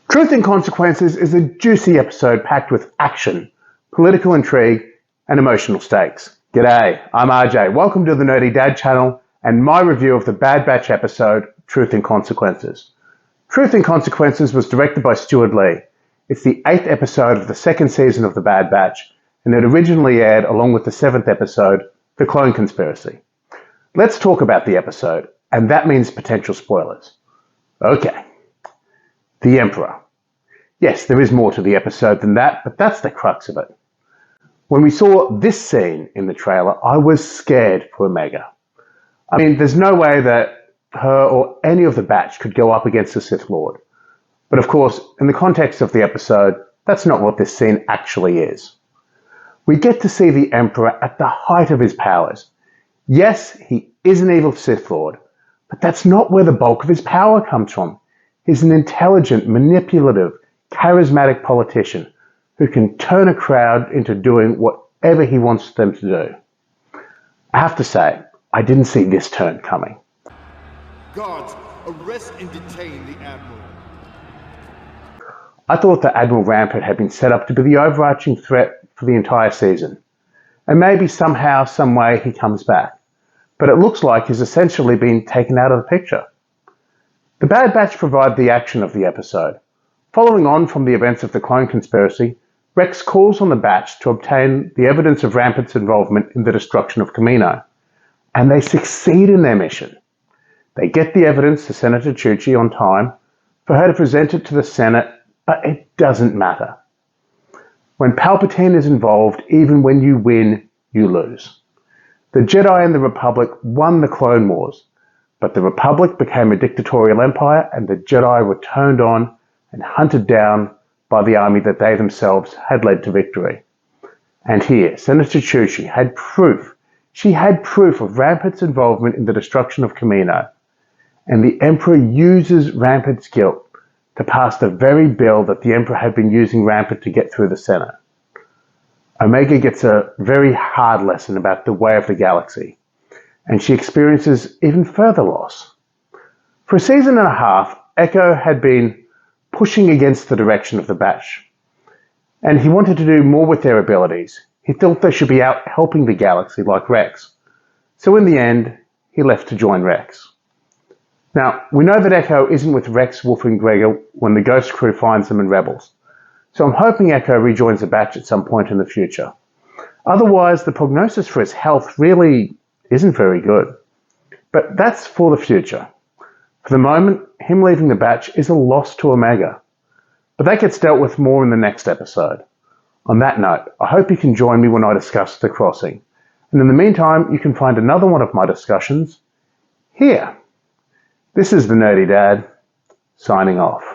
Truth and Consequences is a juicy episode packed with action, political intrigue, and emotional stakes. G'day, I'm RJ. Welcome to the Nerdy Dad channel and my review of the Bad Batch episode, Truth and Consequences. Truth and Consequences was directed by Stuart Lee. It's the 8th episode of the 2nd season of the Bad Batch, and it originally aired along with the 7th episode, The Clone Conspiracy. Let's talk about the episode, and that means potential spoilers. Okay. The Emperor. Yes, there is more to the episode than that, but that's the crux of it. When we saw this scene in the trailer, I was scared for Omega. I mean, there's no way that her or any of the Batch could go up against the Sith Lord. But of course, in the context of the episode, that's not what this scene actually is. We get to see the Emperor at the height of his powers. Yes, he is an evil Sith Lord, but that's not where the bulk of his power comes from. He's an intelligent, manipulative, charismatic politician who can turn a crowd into doing whatever he wants them to do. I have to say, I didn't see this turn coming. Guards, arrest and detain the Admiral. I thought that Admiral Rampart had been set up to be the overarching threat for the entire season. And maybe somehow, some way he comes back. But it looks like he's essentially been taken out of the picture. The Bad Batch provide the action of the episode. Following on from the events of the Clone Conspiracy, Rex calls on the Batch to obtain the evidence of Rampart's involvement in the destruction of Kamino. And they succeed in their mission. They get the evidence to Senator Chuchi on time for her to present it to the Senate, but it doesn't matter. When Palpatine is involved, even when you win, you lose. The Jedi and the Republic won the Clone Wars, but the Republic became a dictatorial empire and the Jedi were turned on and hunted down by the army that they themselves had led to victory. And here, Senator Chuchi had proof. She had proof of Rampart's involvement in the destruction of Kamino. And the Emperor uses Rampart's guilt to pass the very bill that the Emperor had been using Rampart to get through the Senate. Omega gets a very hard lesson about the way of the galaxy, and she experiences even further loss. For a season and a half, Echo had been pushing against the direction of the Batch, and he wanted to do more with their abilities. He thought they should be out helping the galaxy like Rex. So in the end, he left to join Rex. Now, we know that Echo isn't with Rex, Wolf, and Gregor when the Ghost crew finds them in Rebels, so I'm hoping Echo rejoins the Batch at some point in the future. Otherwise, the prognosis for his health really isn't very good. But that's for the future. For the moment, him leaving the Batch is a loss to Omega. But that gets dealt with more in the next episode. On that note, I hope you can join me when I discuss The Crossing. And in the meantime, you can find another one of my discussions here. This is the Nerdy Dad, signing off.